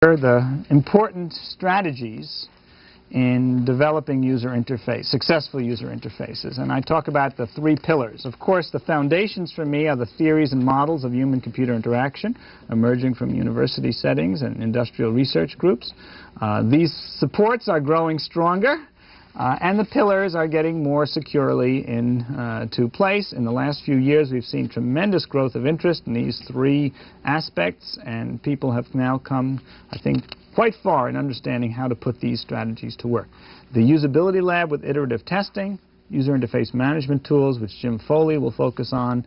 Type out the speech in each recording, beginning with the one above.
The important strategies in developing successful user interfaces. And I talk about the three pillars. Of course, the foundations for me are the theories and models of human-computer interaction emerging from university settings and industrial research groups. These supports are growing stronger, and the pillars are getting more securely into place. In the last few years, we've seen tremendous growth of interest in these three aspects, and people have now come, I think, quite far in understanding how to put these strategies to work. The usability lab with iterative testing, user interface management tools, which Jim Foley will focus on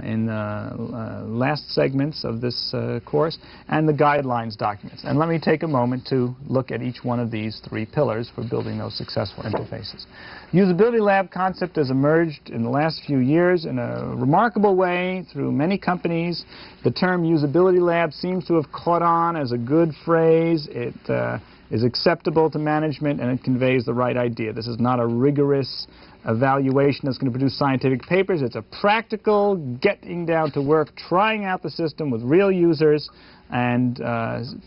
in the last segments of this course, and the guidelines documents. And let me take a moment to look at each one of these three pillars for building those successful interfaces. Usability lab concept has emerged in the last few years in a remarkable way through many companies. The term usability lab seems to have caught on as a good phrase. It is acceptable to management, and it conveys the right idea. This is not a rigorous evaluation that's going to produce scientific papers. It's a practical, getting down to work, trying out the system with real users, and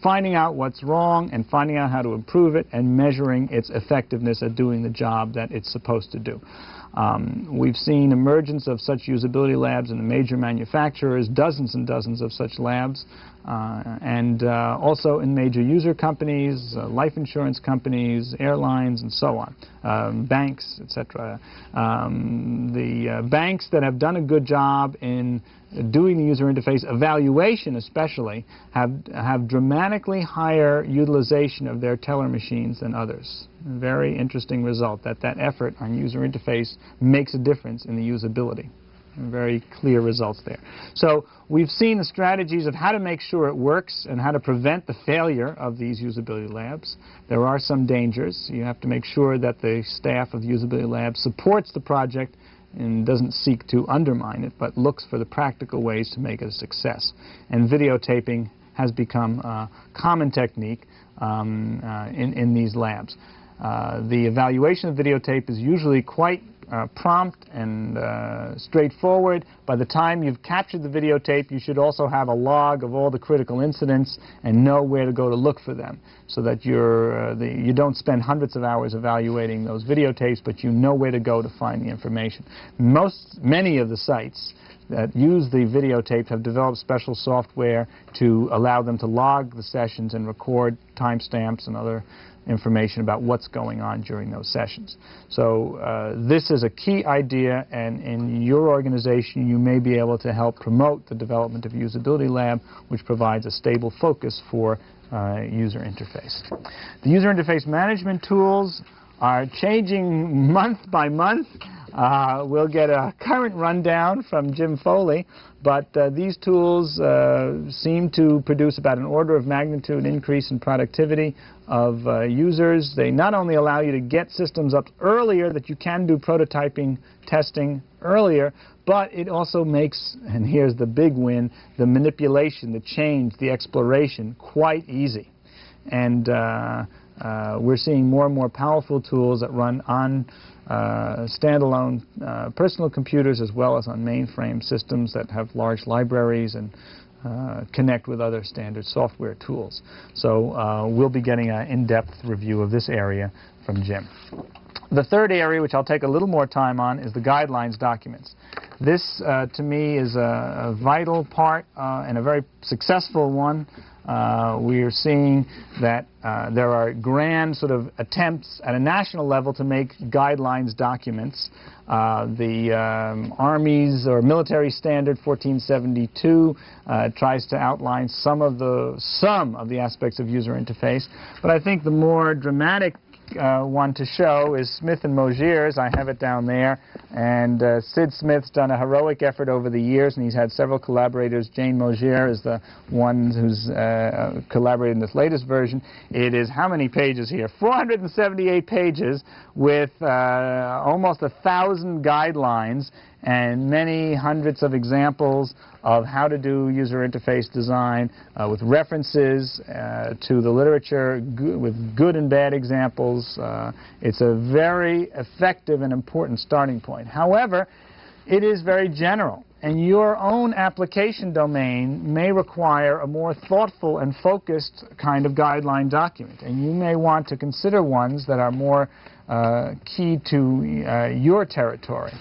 finding out what's wrong and finding out how to improve it and measuring its effectiveness at doing the job that it's supposed to do. We've seen emergence of such usability labs in the major manufacturers, dozens and dozens of such labs, and also in major user companies, life insurance companies, airlines, and so on, banks, etc. The banks that have done a good job in doing the user interface evaluation especially have dramatically higher utilization of their teller machines than others. A very interesting result that effort on user interface makes a difference in the usability. Very clear results there. So we've seen the strategies of how to make sure it works and how to prevent the failure of these usability labs. There are some dangers. You have to make sure that the staff of the usability lab supports the project and doesn't seek to undermine it, but looks for the practical ways to make it a success. And videotaping has become a common technique in these labs. The evaluation of videotape is usually quite prompt and straightforward. By the time you've captured the videotape, you should also have a log of all the critical incidents and know where to go to look for them, so that you don't spend hundreds of hours evaluating those videotapes, but you know where to go to find the information. Many of the sites that use the videotape have developed special software to allow them to log the sessions and record timestamps and other information about what's going on during those sessions. So this is a key idea, and in your organization you may be able to help promote the development of Usability Lab, which provides a stable focus for user interface. The user interface management tools are changing month by month. We'll get a current rundown from Jim Foley, but these tools seem to produce about an order of magnitude increase in productivity of users. They not only allow you to get systems up earlier, that you can do prototyping testing earlier, but it also makes, and here's the big win, the manipulation, the change, the exploration quite easy. And we're seeing more and more powerful tools that run on standalone personal computers as well as on mainframe systems that have large libraries and connect with other standard software tools. So we'll be getting an in-depth review of this area from Jim. The third area, which I'll take a little more time on, is the guidelines documents. This, to me, is a vital part and a very successful one. We are seeing that there are grand sort of attempts at a national level to make guidelines documents. The Army's or Military Standard 1472 tries to outline some of the aspects of user interface, but I think the more dramatic one to show is Smith and Mogier's. I have it down there, and Sid Smith's done a heroic effort over the years, and he's had several collaborators. Jane Mogier is the one who's collaborated in this latest version. It is how many pages here? 478 pages with almost 1,000 guidelines and many hundreds of examples of how to do user interface design with references to the literature, with good and bad examples. It's a very effective and important starting point. However, it is very general. and your own application domain may require a more thoughtful and focused kind of guideline document. And you may want to consider ones that are more key to your territory.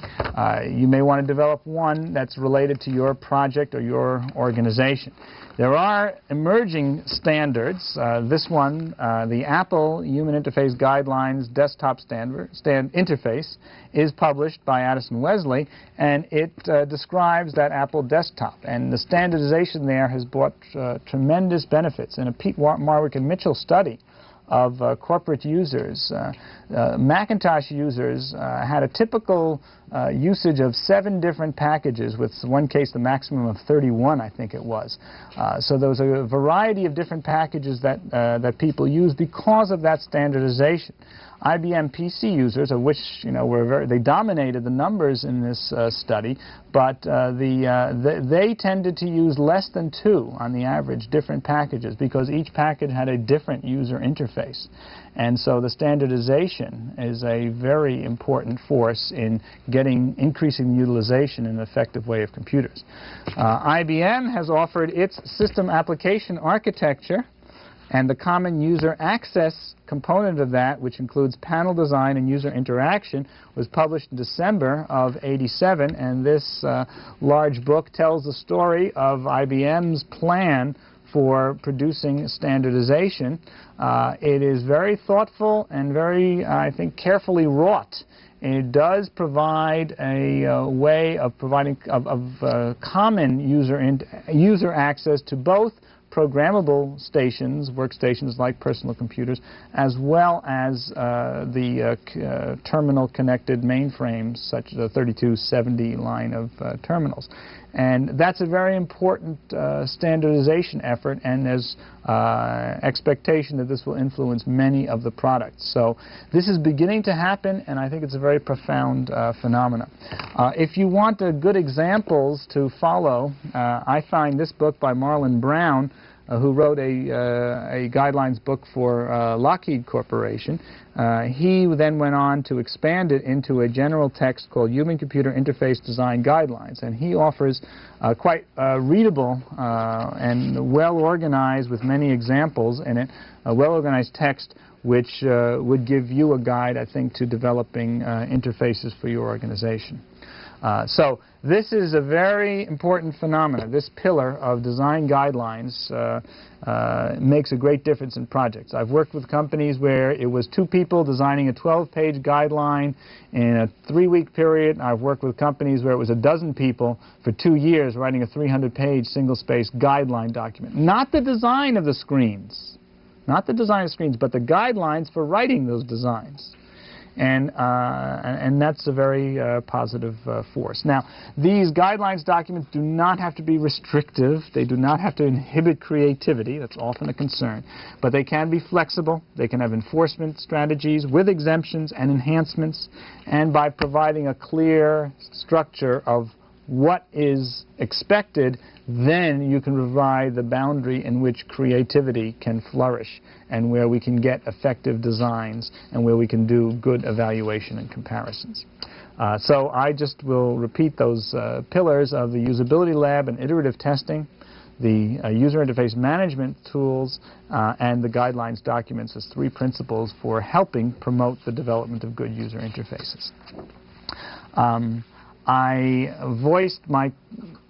You may want to develop one that's related to your project or your organization. There are emerging standards. This one, the Apple Human Interface Guidelines Desktop Interface, is published by Addison Wesley, and it describes that Apple desktop. And the standardization there has brought tremendous benefits. In a Pete Marwick and Mitchell study of corporate users, Macintosh users had a typical usage of 7 different packages, with one case the maximum of 31, I think it was. So there was a variety of different packages that people use because of that standardization. IBM PC users, of which they dominated the numbers in this study, but they tended to use less than 2 on the average different packages because each package had a different user interface. And so the standardization is a very important force in increasing the utilization in an effective way of computers. IBM has offered its system application architecture, and the common user access component of that, which includes panel design and user interaction, was published in December of '87, and this large book tells the story of IBM's plan for producing standardization. It is very thoughtful and very, I think, carefully wrought. It does provide a way of providing common user access to both programmable workstations like personal computers, as well as the terminal-connected mainframes, such as the 3270 line of terminals. And that's a very important standardization effort, and there's expectation that this will influence many of the products. So this is beginning to happen, and I think it's a very profound phenomenon. If you want good examples to follow, I find this book by Marlon Brown, who wrote a guidelines book for Lockheed Corporation. He then went on to expand it into a general text called Human-Computer Interface Design Guidelines, and he offers quite readable and well-organized, with many examples in it, a well-organized text which would give you a guide, I think, to developing interfaces for your organization. So this is a very important phenomenon. This pillar of design guidelines makes a great difference in projects. I've worked with companies where it was 2 people designing a 12-page guideline in a 3-week period. I've worked with companies where it was 12 people for 2 years writing a 300-page single-space guideline document. Not the design of the screens, but the guidelines for writing those designs. And that's a very positive force. Now, these guidelines documents do not have to be restrictive. They do not have to inhibit creativity. That's often a concern. But they can be flexible. They can have enforcement strategies with exemptions and enhancements. And by providing a clear structure of what is expected, then you can provide the boundary in which creativity can flourish, and where we can get effective designs, and where we can do good evaluation and comparisons. So I just will repeat those pillars of the usability lab and iterative testing, the user interface management tools, and the guidelines documents as 3 principles for helping promote the development of good user interfaces. I voiced my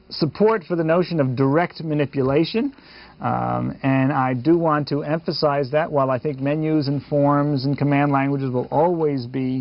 support for the notion of direct manipulation, and I do want to emphasize that while I think menus and forms and command languages will always be